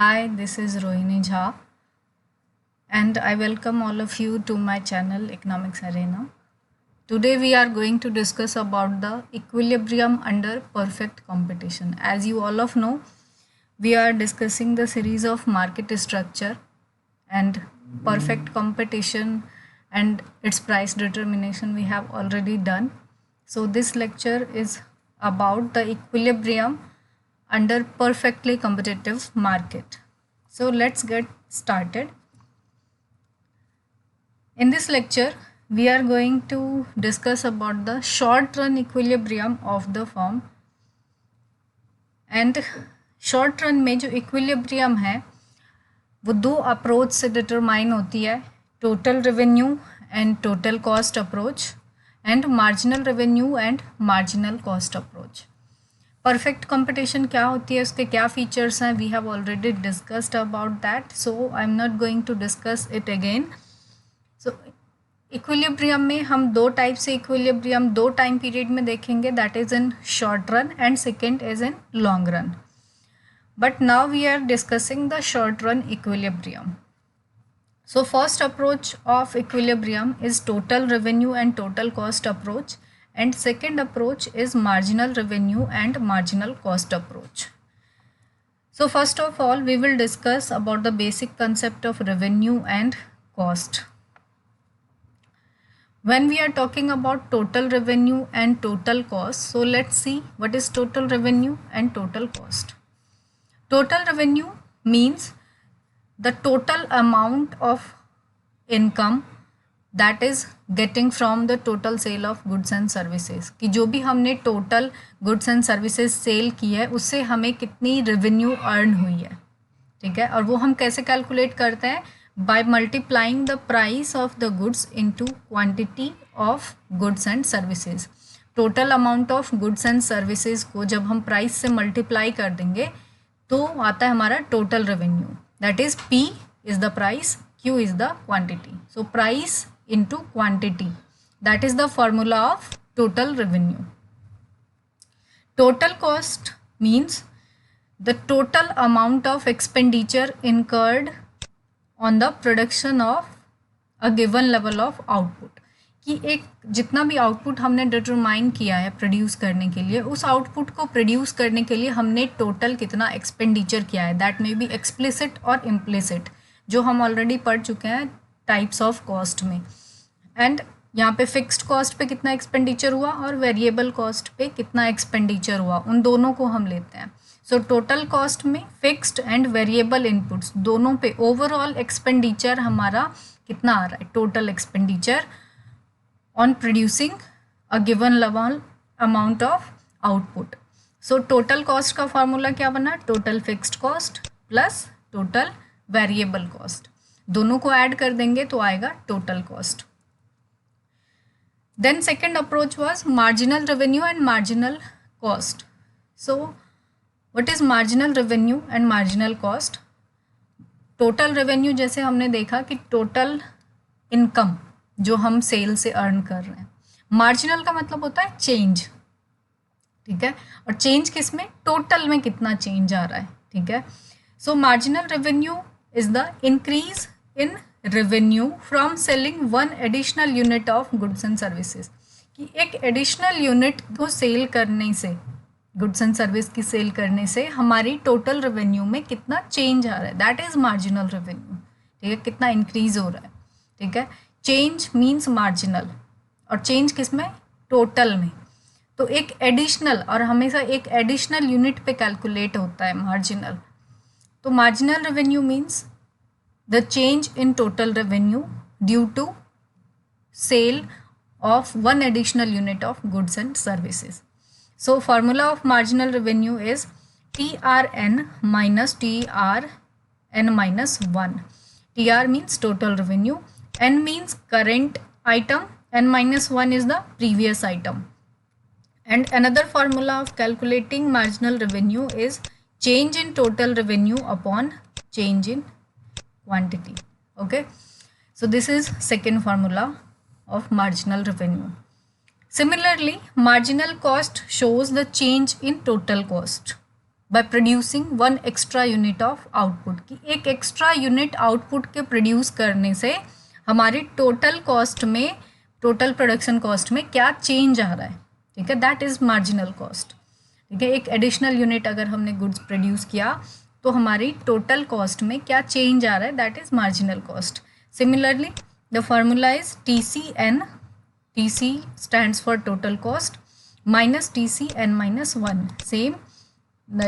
Hi, this is Rohini Jha, and I welcome all of you to my channel Economics Arena. Today we are going to discuss about the equilibrium under perfect competition. As you all of know, we are discussing the series of market structure and perfect competition and its price determination we have already done. So this lecture is about the equilibrium under perfectly competitive market. So let's get started. In this lecture, we are going to discuss about the short run equilibrium of the firm. And short run में जो equilibrium है वो दो approach से determine होती है, total revenue and total cost approach and marginal revenue and marginal cost approach. Perfect competition क्या होती है, उसके क्या फीचर्स हैं, we have already discussed about that, so I am not going to discuss it again. So equilibrium में हम दो type से इक्विलिब्रियम दो टाइम पीरियड में देखेंगे, that is in short run and second is in long run. But now we are discussing the short run equilibrium. So first approach of equilibrium is total revenue and total cost approach, and second approach is marginal revenue and marginal cost approach. So first of all we will discuss about the basic concept of revenue and cost. When we are talking about total revenue and total cost, so let's see what is total revenue and total cost. Total revenue means the total amount of income that is getting from the total sale of goods and services, कि जो भी हमने total goods and services sale की है उससे हमें कितनी revenue earn हुई है, ठीक है. और वो हम कैसे calculate करते हैं, by multiplying the price of the goods into quantity of goods and services. total amount of goods and services को जब हम price से multiply कर देंगे तो आता है हमारा total revenue. That is P is the price, Q is the quantity. So price into quantity, that is the formula of total revenue. Total cost means the total amount of expenditure incurred on the production of a given level of output. कि एक जितना भी output हमने determine किया है produce करने के लिए, उस आउटपुट को प्रोड्यूस करने के लिए हमने टोटल कितना एक्सपेंडिचर किया है. दैट मे बी एक्सप्लिसिट और इम्प्लिसिट, जो हम ऑलरेडी पढ़ चुके हैं टाइप्स ऑफ कॉस्ट में. एंड यहाँ पे फिक्स्ड कॉस्ट पे कितना एक्सपेंडिचर हुआ और वेरिएबल कॉस्ट पे कितना एक्सपेंडिचर हुआ, उन दोनों को हम लेते हैं. सो टोटल कॉस्ट में फिक्स्ड एंड वेरिएबल इनपुट्स दोनों पे ओवरऑल एक्सपेंडिचर हमारा कितना आ रहा है, total expenditure on producing a given level amount of output. So total cost का formula क्या बना, total fixed cost plus total variable cost, दोनों को add कर देंगे तो आएगा total cost. Then second approach was marginal revenue and marginal cost. So what is marginal revenue and marginal cost? total revenue जैसे हमने देखा कि total income जो हम सेल से अर्न कर रहे हैं. मार्जिनल का मतलब होता है चेंज, ठीक है, और चेंज किस में, टोटल में कितना चेंज आ रहा है, ठीक है. सो marginal revenue is the increase in revenue from selling one additional unit of goods and services, कि एक एडिशनल यूनिट को सेल करने से, गुड्स एंड सर्विस की सेल करने से हमारी टोटल रेवेन्यू में कितना चेंज आ रहा है, दैट इज मार्जिनल रेवेन्यू, ठीक है, कितना इंक्रीज हो रहा है, ठीक है. चेंज मीन्स मार्जिनल, और चेंज किस में, टोटल में. तो एक एडिशनल, और हमेशा एक एडिशनल यूनिट पे कैलकुलेट होता है मार्जिनल. तो marginal revenue means the change in total revenue due to sale of one additional unit of goods and services. So formula of marginal revenue is TRN minus TRN minus 1. TR means total revenue, N means current item, N minus 1 is the previous item. And another formula of calculating marginal revenue is change in total revenue upon change in quantity. Okay, so this is second formula of marginal revenue. Similarly, marginal cost shows the change in total cost. By producing 1 extra unit of output, की एक extra unit output के produce करने से हमारी total cost में, total production cost में क्या change आ रहा है, ठीक है, दैट इज़ मार्जिनल कॉस्ट, ठीक है। एक एडिशनल यूनिट अगर हमने गुड्स प्रोड्यूस किया तो हमारी टोटल कॉस्ट में क्या चेंज आ रहा है, that is marginal cost. Similarly the formula is TCN, TC stands for total cost, minus TCN minus 1, same, the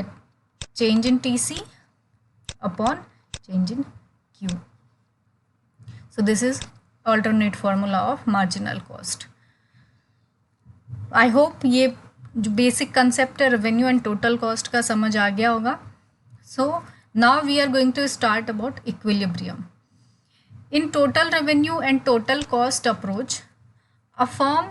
change in TC upon change in Q. So this is alternate formula of marginal cost. I hope ये जो basic concept है revenue and total cost का समझ आ गया होगा। So now we are going to start about equilibrium. In total revenue and total cost approach, a firm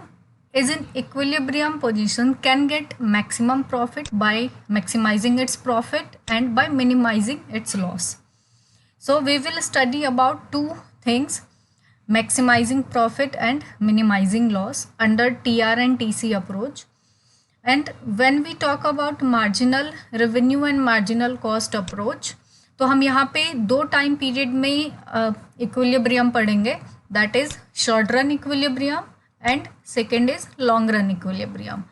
is in equilibrium position can get maximum profit by maximizing its profit and by minimizing its loss. So we will study about two things, maximizing profit and minimizing loss under TR and TC approach. And when we talk about marginal revenue and marginal cost approach, तो हम यहाँ पे दो time period में equilibrium पढ़ेंगे, that is short run equilibrium and second is long run equilibrium.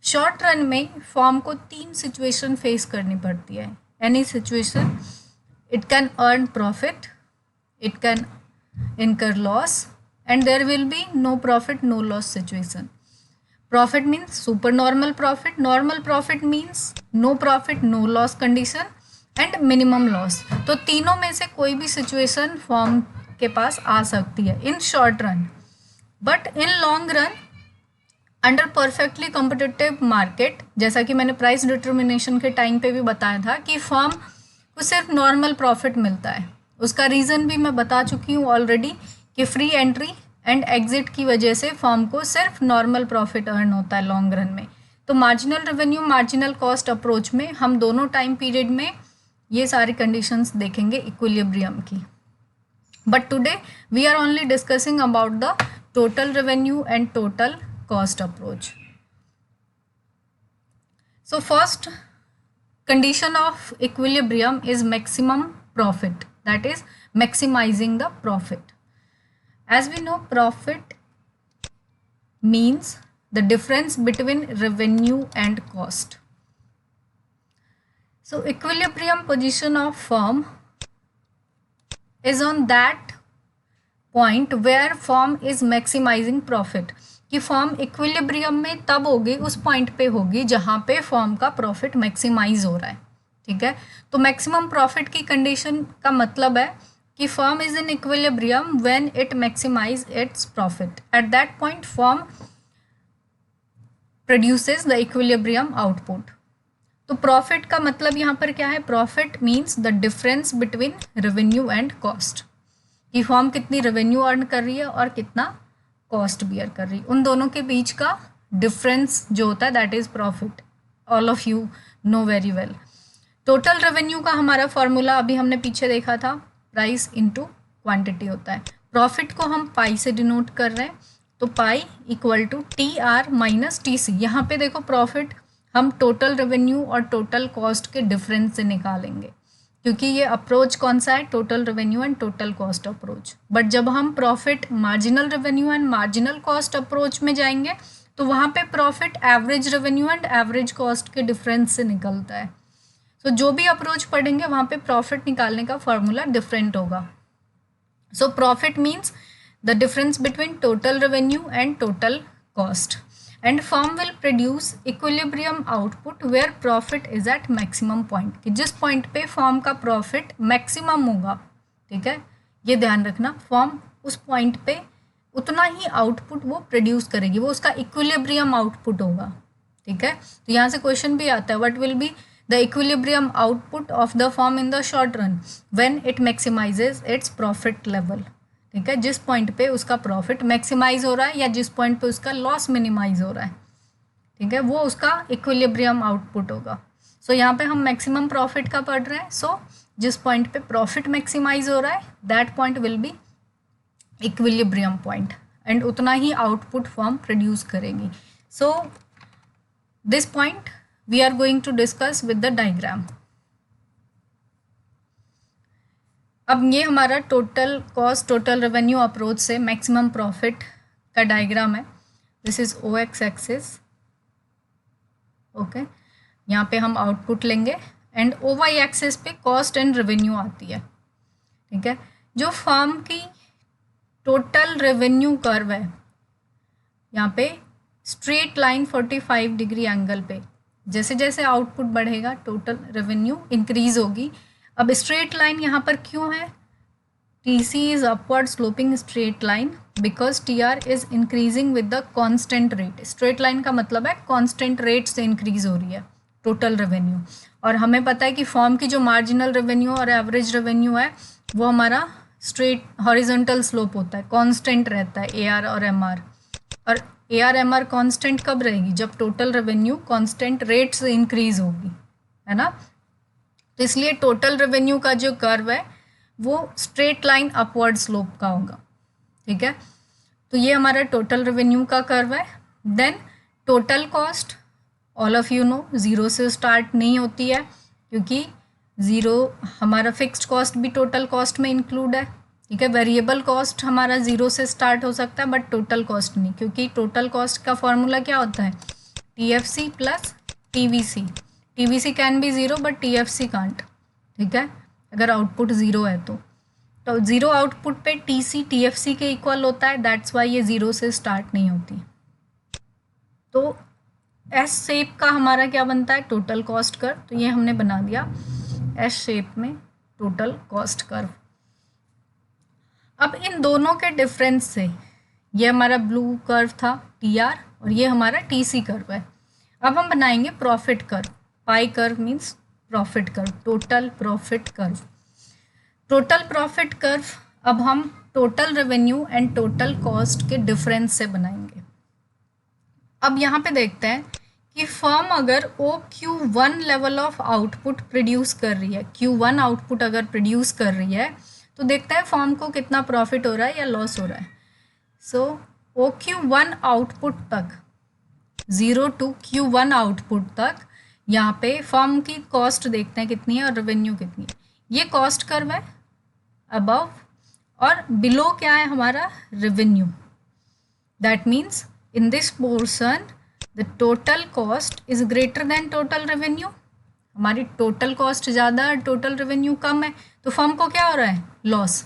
Short run में form को 3 situation face करनी पड़ती है। Any situation, it can earn profit, it can incur loss, and there will be no profit no loss situation. Profit means supernormal profit, normal profit means no profit no loss condition, and minimum loss. तो तीनों में से कोई भी situation form के पास आ सकती है इन short run. But in long run under perfectly competitive market, जैसा कि मैंने प्राइस डिटर्मिनेशन के टाइम पे भी बताया था कि फॉर्म को सिर्फ नॉर्मल प्रॉफिट मिलता है। उसका रीज़न भी मैं बता चुकी हूँ ऑलरेडी कि फ्री एंट्री एंड एग्जिट की वजह से फॉर्म को सिर्फ नॉर्मल प्रॉफिट अर्न होता है लॉन्ग रन में। तो marginal revenue marginal cost approach में हम दोनों टाइम पीरियड में ये सारी कंडीशंस देखेंगे इक्विलिब्रियम की। But today we are only discussing about the total revenue and total cost approach. So first condition of equilibrium is maximum profit, that is maximizing the profit. As we know, profit means the difference between revenue and cost. So equilibrium position of firm is on that point where firm is maximizing profit, कि form equilibrium में तब होगी, उस point पे होगी जहाँ पे form का प्रॉफिट मैक्सिमाइज हो रहा है, ठीक है। तो मैक्सिमम प्रॉफिट की कंडीशन का मतलब है कि firm is in equilibrium when it maximize its profit, at that point firm produces the equilibrium output. तो प्रॉफिट का मतलब यहाँ पर क्या है, profit means the difference between revenue and cost, कि फॉर्म कितनी रेवेन्यू अर्न कर रही है और कितना कॉस्ट बियर कर रही, उन दोनों के बीच का डिफरेंस जो होता है that is profit. All of you know very well. Total revenue का हमारा फॉर्मूला अभी हमने पीछे देखा था, प्राइस इनटू क्वांटिटी होता है। प्रॉफिट को हम पाई से डिनोट कर रहे हैं, तो pi equal to TR minus TC। यहाँ पे देखो प्रॉफिट हम टोटल रेवेन्यू और टोटल कॉस्ट के डिफरेंस से निकालेंगे, क्योंकि ये अप्रोच कौन सा है, total revenue and total cost approach. But जब हम profit marginal revenue and marginal cost approach में जाएंगे तो वहाँ पे profit average revenue and average cost के डिफरेंस से निकलता है। तो जो भी अप्रोच पढ़ेंगे वहाँ पे प्रॉफिट निकालने का फॉर्मूला डिफरेंट होगा। So profit means the difference between total revenue and total cost, and firm will produce equilibrium output where profit is at maximum point, कि जिस पॉइंट पे फर्म का प्रॉफिट मैक्सिमम होगा, ठीक है, ये ध्यान रखना, फर्म उस पॉइंट पे उतना ही आउटपुट वो प्रोड्यूस करेगी, वो उसका इक्विलिब्रियम आउटपुट होगा, ठीक है। तो यहाँ से क्वेश्चन भी आता है, what will be the equilibrium output of the firm in the short run when it maximizes its profit level, ठीक है, जिस पॉइंट पे उसका प्रॉफिट मैक्सिमाइज हो रहा है या जिस पॉइंट पे उसका लॉस मिनिमाइज हो रहा है, ठीक है, वो उसका इक्विलिब्रियम आउटपुट होगा। सो यहाँ पे हम मैक्सिमम प्रॉफिट का पढ़ रहे हैं। सो जिस पॉइंट पे प्रॉफिट मैक्सिमाइज हो रहा है that point will be equilibrium point, and उतना ही आउटपुट फर्म प्रोड्यूस करेगी। So this point we are going to discuss with the diagram. अब ये हमारा total cost total revenue approach से मैक्सिमम प्रॉफिट का डायग्राम है। This is O X axis, okay. यहाँ पे हम आउटपुट लेंगे एंड ओ वाई एक्सिस पे कॉस्ट एंड रेवेन्यू आती है, ठीक है। जो फर्म की टोटल रेवेन्यू कर्व है, यहाँ पे स्ट्रेट लाइन 45 डिग्री एंगल पे, जैसे जैसे आउटपुट बढ़ेगा टोटल रेवेन्यू इंक्रीज होगी। अब स्ट्रेट लाइन यहाँ पर क्यों है? T C is upward sloping straight line because T R is increasing with the constant rate. Straight line का मतलब है कॉन्स्टेंट रेट से इंक्रीज हो रही है टोटल रेवेन्यू। और हमें पता है कि फॉर्म की जो मार्जिनल रेवेन्यू और एवरेज रेवेन्यू है वो हमारा स्ट्रेट हॉरिजॉन्टल स्लोप होता है, कांस्टेंट रहता है ए आर और एम आर। और A R M R constant कब रहेगी? जब टोटल रेवेन्यू कांस्टेंट रेट से इंक्रीज होगी, है ना। तो इसलिए टोटल रेवेन्यू का जो कर्व है वो स्ट्रेट लाइन अपवर्ड स्लोप का होगा, ठीक है। तो ये हमारा टोटल रेवेन्यू का कर्व है। Then total cost, all of you know, zero से स्टार्ट नहीं होती है क्योंकि ज़ीरो हमारा फिक्स्ड कॉस्ट भी टोटल कॉस्ट में इंक्लूड है, ठीक है। वेरिएबल कॉस्ट हमारा ज़ीरो से स्टार्ट हो सकता है बट टोटल कॉस्ट नहीं, क्योंकि टोटल कॉस्ट का फॉर्मूला क्या होता है? TFC plus TVC। TVC can be zero but TFC can't, ठीक है, अगर आउटपुट ज़ीरो है तो ज़ीरो आउटपुट पे TC TFC के इक्वल होता है, दैट्स वाई ये ज़ीरो से स्टार्ट नहीं होती। तो एस शेप का हमारा क्या बनता है? Total cost curve. तो ये हमने बना दिया एस शेप में टोटल कॉस्ट कर्व। अब इन दोनों के डिफरेंस से, ये हमारा ब्लू कर्व था TR और ये हमारा TC कर्व है। अब हम बनाएंगे profit curve. Pi curve means profit curve, total profit curve. Total profit curve अब हम total revenue and total cost के डिफरेंस से बनाएंगे। अब यहाँ पे देखते हैं कि फर्म अगर OQ1 level of output produce कर रही है, Q1 आउटपुट अगर प्रोड्यूस कर रही है तो देखते हैं फर्म को कितना प्रॉफिट हो रहा है या लॉस हो रहा है। सो OQ1 आउटपुट तक, 0 to Q1 आउटपुट तक, यहाँ पे फर्म की कॉस्ट देखते हैं कितनी है और रेवेन्यू कितनी है। ये कॉस्ट कर्व है अबव, और बिलो क्या है हमारा? Revenue. That means in this portion the total cost is greater than total revenue। हमारी टोटल कॉस्ट ज़्यादा है, टोटल रेवेन्यू कम है, तो फर्म को क्या हो रहा है? Loss.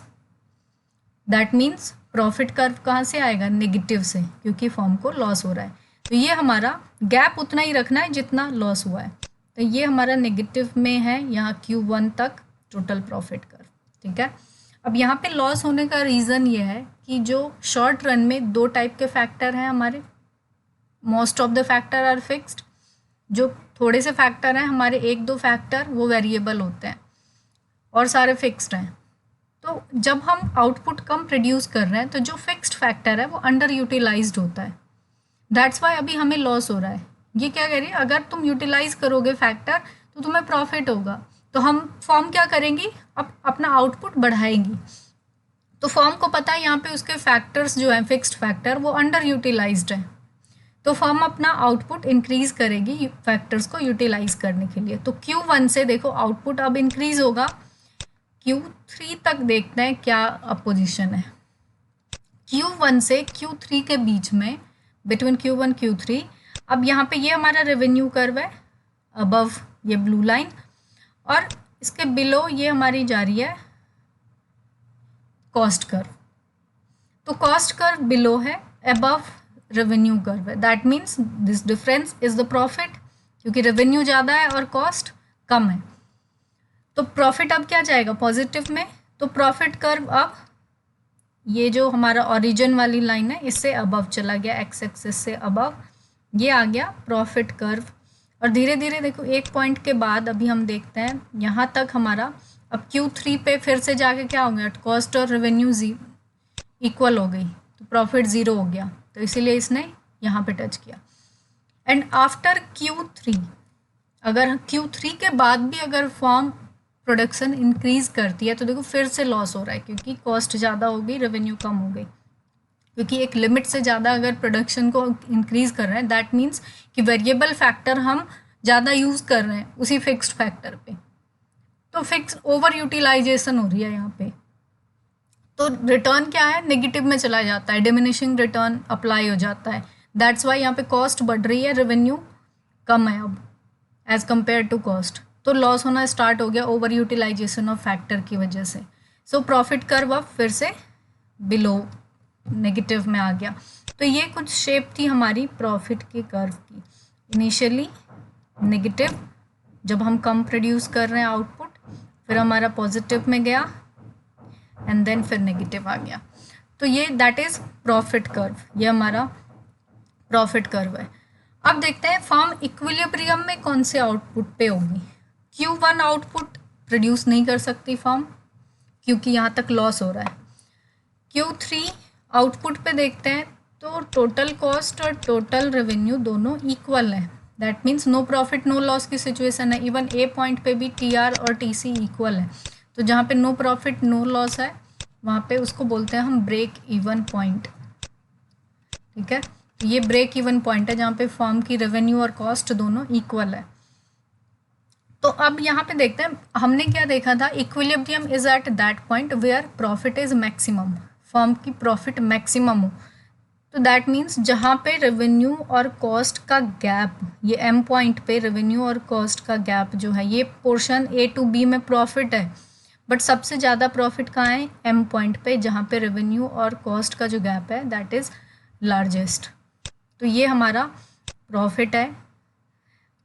That means profit curve कहाँ से आएगा? नेगेटिव से, क्योंकि फर्म को लॉस हो रहा है। तो ये हमारा गैप उतना ही रखना है जितना लॉस हुआ है। तो ये हमारा नेगेटिव में है यहाँ Q1 तक टोटल प्रॉफिट कर्व, ठीक है। अब यहाँ पे लॉस होने का रीज़न ये है कि जो शॉर्ट रन में दो टाइप के फैक्टर हैं हमारे, most of the factor are fixed. जो थोड़े से फैक्टर हैं हमारे, एक दो फैक्टर वो वेरिएबल होते हैं और सारे फिक्स्ड हैं। तो जब हम आउटपुट कम प्रोड्यूस कर रहे हैं तो जो फिक्स्ड फैक्टर है वो अंडर यूटिलाइज्ड होता है, दैट्स वाई अभी हमें लॉस हो रहा है। ये क्या कह रही है? अगर तुम यूटिलाइज करोगे फैक्टर तो तुम्हें प्रॉफिट होगा। तो हम फर्म क्या करेंगी? अब अपना आउटपुट बढ़ाएंगी। तो फर्म को पता है यहाँ पे उसके फैक्टर्स जो हैं फिक्स्ड फैक्टर वो अंडर यूटिलाइज्ड हैं, तो फर्म अपना आउटपुट इंक्रीज करेगी फैक्टर्स को यूटिलाइज करने के लिए। तो Q1 से देखो आउटपुट अब इंक्रीज होगा, Q3 तक देखते हैं क्या अपोजिशन है। Q1 से Q3 के बीच में, बिटवीन Q1 Q3, अब यहाँ पे ये हमारा रेवेन्यू कर्व है अबव ये ब्लू लाइन, और इसके बिलो ये हमारी जा रही है कॉस्ट कर्व। तो कॉस्ट कर्व बिलो है, अबव रेवेन्यू कर्व है, that means this difference is the profit, क्योंकि रेवेन्यू ज़्यादा है और कॉस्ट कम है। तो प्रॉफिट अब क्या जाएगा? पॉजिटिव में। तो प्रॉफिट कर्व अब ये जो हमारा ओरिजिन वाली लाइन है इससे अबव चला गया, एक्स एक्सिस से अबव, ये आ गया प्रॉफिट कर्व। और धीरे धीरे देखो एक पॉइंट के बाद अभी हम देखते हैं यहाँ तक हमारा अब Q3 पे फिर से जाके क्या हो गया? कॉस्ट और रेवेन्यू इक्वल हो गई, तो प्रॉफिट ज़ीरो हो गया, तो इसीलिए इसने यहाँ पे टच किया। एंड आफ्टर Q3, अगर Q3 के बाद भी अगर फर्म प्रोडक्शन इंक्रीज करती है तो देखो फिर से लॉस हो रहा है, क्योंकि कॉस्ट ज़्यादा हो गई, रेवेन्यू कम हो गई। क्योंकि एक लिमिट से ज़्यादा अगर प्रोडक्शन को इंक्रीज कर रहे हैं, दैट मीन्स कि वेरिएबल फैक्टर हम ज़्यादा यूज़ कर रहे हैं उसी फिक्स्ड फैक्टर पे, तो फिक्स ओवर यूटिलाइजेशन हो रही है यहाँ पे, तो रिटर्न क्या है, नेगेटिव में चला जाता है, डिमिनिशिंग रिटर्न अप्लाई हो जाता है। दैट्स वाई यहाँ पे कॉस्ट बढ़ रही है, रेवेन्यू कम है अब एज कम्पेयर टू कॉस्ट, तो लॉस होना स्टार्ट हो गया ओवर यूटिलाइजेशन ऑफ फैक्टर की वजह से। सो प्रॉफिट कर्व अब फिर से बिलो नेगेटिव में आ गया। तो ये कुछ शेप थी हमारी प्रॉफिट के कर्व की, इनिशियली नेगेटिव जब हम कम प्रोड्यूस कर रहे हैं आउटपुट, फिर हमारा पॉजिटिव में गया एंड देन फिर नेगेटिव आ गया। तो ये दैट इज़ प्रॉफिट कर्व, ये हमारा प्रॉफिट कर्व है। अब देखते हैं फर्म इक्विलिब्रियम में कौन से आउटपुट पे होगी। Q1 आउटपुट प्रोड्यूस नहीं कर सकती फर्म क्योंकि यहाँ तक लॉस हो रहा है। Q3 आउटपुट पे देखते हैं तो टोटल कॉस्ट और टोटल रेवेन्यू दोनों इक्वल है, that means no profit no loss की सिचुएशन है। इवन ए पॉइंट पे भी TR और TC इक्वल है, तो जहाँ पे नो प्रॉफिट नो लॉस है वहाँ पे उसको बोलते हैं हम ब्रेक इवन पॉइंट, ठीक है। ये ब्रेक इवन पॉइंट है जहाँ पे फर्म की रेवेन्यू और कॉस्ट दोनों इक्वल है। तो अब यहाँ पे देखते हैं हमने क्या देखा था, equilibrium is at that point where profit is maximum, firm की प्रॉफिट मैक्सिमम हो, तो दैट मीन्स जहाँ पे रेवेन्यू और कॉस्ट का गैप, ये एम पॉइंट पे रेवेन्यू और कॉस्ट का गैप जो है, ये पोर्शन A to B में प्रॉफिट है, बट सबसे ज़्यादा प्रॉफिट कहाँ है, एम पॉइंट पे जहाँ पे रेवेन्यू और कॉस्ट का जो गैप है दैट इज़ लार्जेस्ट। तो ये हमारा प्रॉफिट है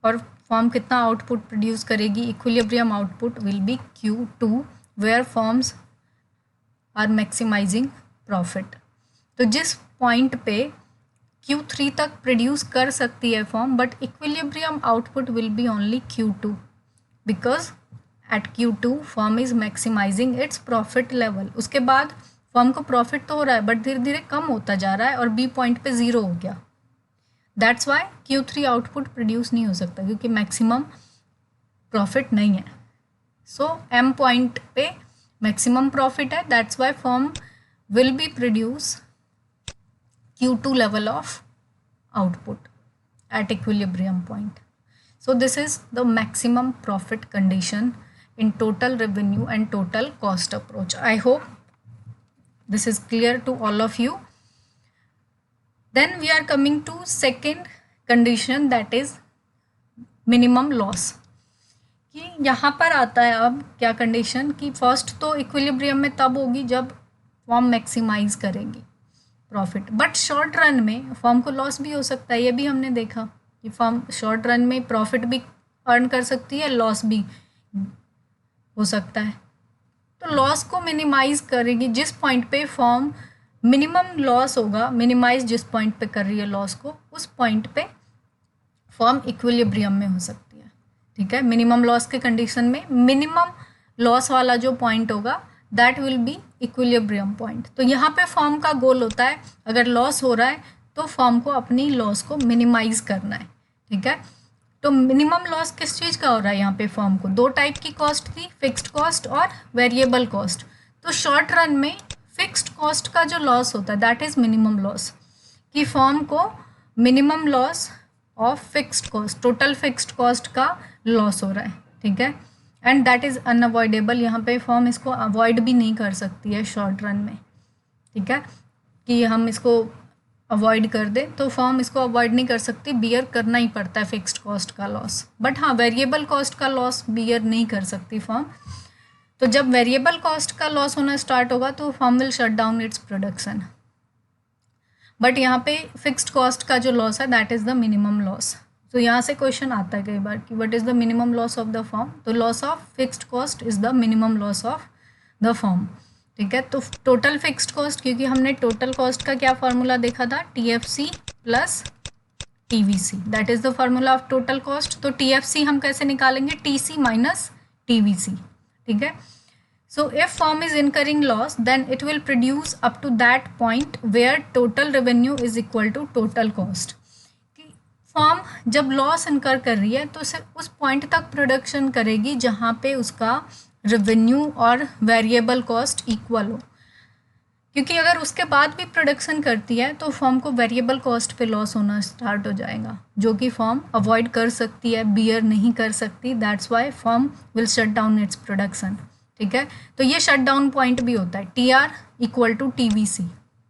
और फर्म कितना आउटपुट प्रोड्यूस करेगी, equilibrium output will be Q2 where firms are maximising profit. तो जिस पॉइंट पे Q3 तक प्रोड्यूस कर सकती है firm, but equilibrium output will be only Q2 because at Q2 firm is maximising its profit level. उसके बाद फर्म को प्रॉफिट तो हो रहा है बट धीरे धीरे कम होता जा रहा है और B पॉइंट पे 0 हो गया, that's why Q3 output produce नहीं हो सकता क्योंकि मैक्सिमम प्रॉफिट नहीं है। सो M पॉइंट पे मैक्सिमम प्रॉफिट है, that's why firm will be produce Q2 level of output at equilibrium point. So this is the maximum profit condition in total revenue and total cost approach. I hope this is clear to all of you. Then we are coming to second condition, that is minimum loss. कि यहाँ पर आता है अब क्या condition कि first तो equilibrium में तब होगी जब फर्म मैक्सिमाइज करेगी प्रॉफिट, बट शॉर्ट रन में फर्म को लॉस भी हो सकता है। ये भी हमने देखा कि फर्म शॉर्ट रन में प्रॉफिट भी अर्न कर सकती है, लॉस भी हो सकता है। तो लॉस को मिनिमाइज करेगी जिस पॉइंट पे फर्म मिनिमम लॉस होगा, मिनिमाइज जिस पॉइंट पे कर रही है लॉस को, उस पॉइंट पे फर्म इक्विलिब्रियम में हो सकती है, ठीक है। मिनिमम लॉस के कंडीशन में मिनिमम लॉस वाला जो पॉइंट होगा that will be equilibrium point. तो यहाँ पे फर्म का गोल होता है अगर लॉस हो रहा है तो फर्म को अपनी लॉस को मिनिमाइज करना है, ठीक है। तो मिनिमम लॉस किस चीज़ का हो रहा है यहाँ पे फर्म को, दो टाइप की कॉस्ट थी, फिक्स्ड कॉस्ट और वेरिएबल कॉस्ट। तो शॉर्ट रन में फिक्स्ड कॉस्ट का जो लॉस होता है दैट इज़ मिनिमम लॉस, कि फर्म को minimum loss of fixed cost, total fixed cost का लॉस हो रहा है, ठीक है। एंड दैट इज़ अनअवॉइडेबल, यहाँ पे फर्म इसको अवॉइड भी नहीं कर सकती है शॉर्ट रन में, ठीक है, कि हम इसको अवॉइड कर दें, तो फर्म इसको अवॉइड नहीं कर सकती, बियर करना ही पड़ता है फिक्स्ड कॉस्ट का लॉस। बट हाँ, वेरिएबल कॉस्ट का लॉस बियर नहीं कर सकती फर्म। तो जब वेरिएबल कॉस्ट का लॉस होना स्टार्ट होगा तो firm will shut down its production. But यहाँ पे फिक्स्ड कॉस्ट का जो लॉस है that is the minimum loss. तो यहाँ से क्वेश्चन आता है कई बार कि what is the minimum loss of the firm, तो loss of fixed cost is the minimum loss of the firm, ठीक है। तो टोटल फिक्स्ड कॉस्ट, क्योंकि हमने टोटल कॉस्ट का क्या फार्मूला देखा था, TFC plus TVC, that is the formula of total cost. तो TFC हम कैसे निकालेंगे, TC माइनस TVC, ठीक है। So if firm is incurring loss, then it will produce up to that point where total revenue is equal to total cost. कि firm जब loss इनकर कर रही है तो सिर्फ उस पॉइंट तक प्रोडक्शन करेगी जहाँ पे उसका रेवेन्यू और वेरिएबल कॉस्ट इक्वल हो, क्योंकि अगर उसके बाद भी प्रोडक्शन करती है तो फर्म को वेरिएबल कॉस्ट पे लॉस होना स्टार्ट हो जाएगा, जो कि फर्म अवॉइड कर सकती है, बियर नहीं कर सकती। That's why firm will shut down its production. ठीक है, तो ये शट डाउन पॉइंट भी होता है, TR equal to TVC,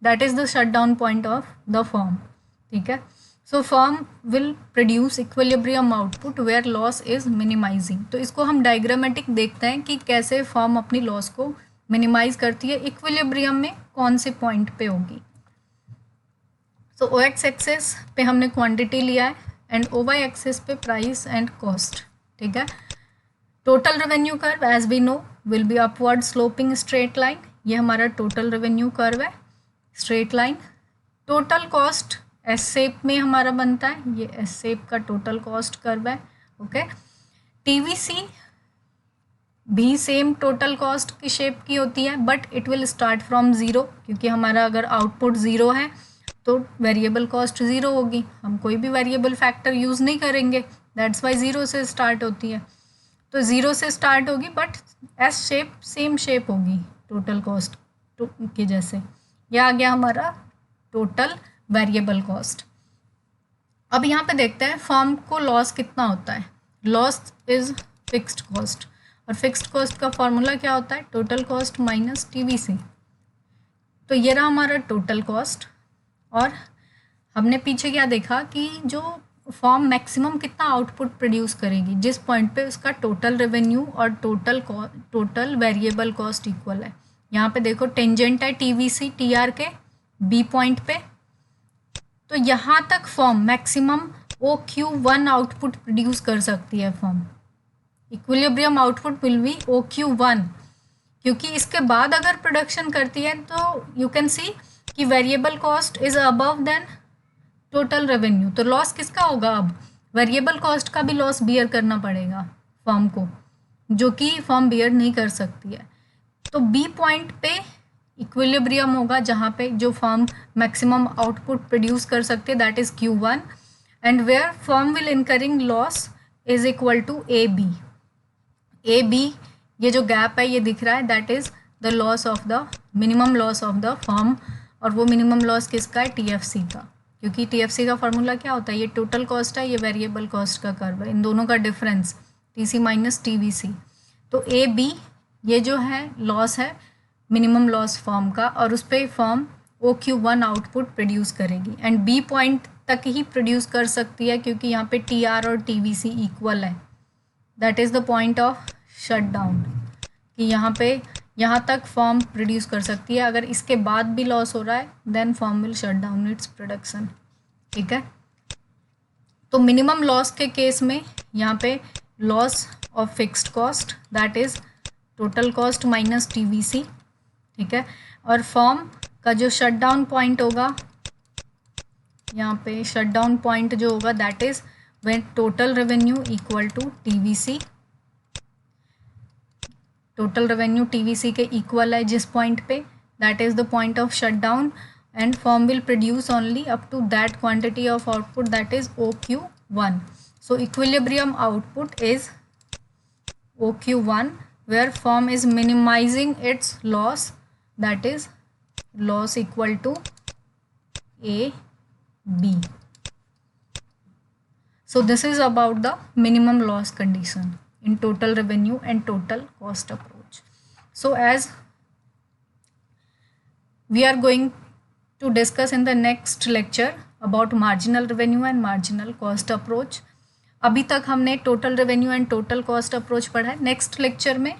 that is the shut down point of the firm. ठीक है, so firm will produce equilibrium output where loss is minimizing. तो इसको हम डायग्रामेटिक देखते हैं कि कैसे फर्म अपनी लॉस को मिनिमाइज करती है, इक्विलिब्रियम में कौन से पॉइंट पे होगी। सो OX एक्सेस पे हमने क्वांटिटी लिया है एंड OY एक्सेस पे प्राइस एंड कॉस्ट। ठीक है, total revenue curve as we know will be upward sloping straight line. ये हमारा टोटल रेवेन्यू कर्व है, straight line. Total cost S shape में हमारा बनता है, ये एस शेप का टोटल कॉस्ट कर्व है। ओके, TVC भी सेम टोटल कॉस्ट की शेप की होती है, but it will start from zero, क्योंकि हमारा अगर आउटपुट ज़ीरो है तो वेरिएबल कॉस्ट ज़ीरो होगी, हम कोई भी वेरिएबल फैक्टर यूज़ नहीं करेंगे, दैट्स वाई ज़ीरो से स्टार्ट होती है। तो ज़ीरो से स्टार्ट होगी but S shape same shape होगी टोटल कॉस्ट के जैसे। यह आ गया हमारा टोटल वेरिएबल कॉस्ट। अब यहाँ पे देखते हैं फर्म को लॉस कितना होता है। लॉस इज़ फिक्स्ड कॉस्ट, और फिक्स्ड कॉस्ट का फॉर्मूला क्या होता है, टोटल कॉस्ट माइनस TVC। तो ये रहा हमारा टोटल कॉस्ट, और हमने पीछे क्या देखा कि जो फॉर्म मैक्सिमम कितना आउटपुट प्रोड्यूस करेगी, जिस पॉइंट पे उसका टोटल रेवेन्यू और टोटल वेरिएबल कॉस्ट इक्वल है। यहाँ पे देखो टेंजेंट है TVC TR के B पॉइंट पे, तो यहाँ तक form maximum OQ1 output produce कर सकती है form. Equilibrium output will B OQ1, क्योंकि इसके बाद अगर प्रोडक्शन करती है तो यू कैन सी कि variable cost is above than total revenue. तो लॉस किसका होगा, अब वेरिएबल कॉस्ट का भी लॉस बियर करना पड़ेगा फर्म को, जो कि फर्म बियर नहीं कर सकती है। तो B पॉइंट पे इक्विलिब्रियम होगा, जहाँ पे जो फर्म मैक्सिमम आउटपुट प्रोड्यूस कर सकते हैं, that is Q1, and where firm will incurring loss is equal to AB। ये जो गैप है ये दिख रहा है, that is the loss of the minimum loss of the firm, और वो मिनिमम लॉस किसका है, TFC का, क्योंकि TFC का फॉर्मूला क्या होता है, ये टोटल कॉस्ट है, ये वेरिएबल कॉस्ट का कर्व है, इन दोनों का डिफरेंस TC माइनस TVC। तो AB ये जो है लॉस है मिनिमम लॉस फॉर्म का, और उस पर फॉर्म OQ1 आउटपुट प्रोड्यूस करेगी, एंड B पॉइंट तक ही प्रोड्यूस कर सकती है, क्योंकि यहाँ पे TR और TVC इक्वल है। That is the point of shut down, कि यहाँ तक फॉर्म प्रोड्यूस कर सकती है। अगर इसके बाद भी लॉस हो रहा है then form will shut down its production. ठीक है, तो मिनिमम लॉस के केस में यहाँ पे loss of fixed cost, that is total cost minus TVC। ठीक है, और फॉर्म का जो शट डाउन पॉइंट होगा, यहाँ पे शट डाउन पॉइंट जो होगा, that is when total revenue equal to TVC। Total revenue TVC के इक्वल है जिस पॉइंट पे, that is the point of shut down, and firm will produce only up to that quantity of output, that is OQ1। So equilibrium output is OQ1 where firm is minimizing its loss, that is loss equal to AB. So this is about the minimum loss condition in total revenue and total cost approach. So as we are going to discuss in the next lecture about marginal revenue and marginal cost approach. अभी तक हमने total revenue and total cost approach पढ़ा है। Next lecture में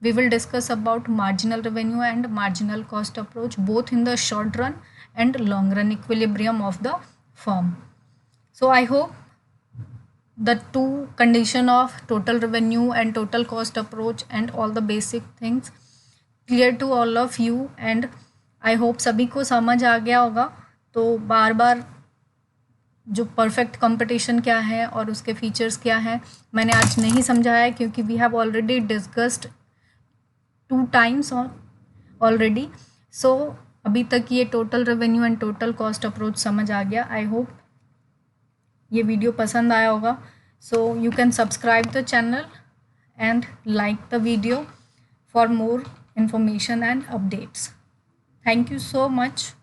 we will discuss about marginal revenue and marginal cost approach, both in the short run and long run equilibrium of the firm. So I hope the two condition of total revenue and total cost approach and all the basic things clear to all of you, and I hope सभी को समझ आ गया होगा. तो बार बार जो perfect competition क्या है और उसके फीचर्स क्या हैं मैंने आज नहीं समझाया, क्योंकि we have already discussed 2 times already. So अभी तक ये total revenue and total cost approach समझ आ गया. आई होप ये वीडियो पसंद आया होगा. So you can subscribe the channel and like the video for more information and updates. Thank you so much.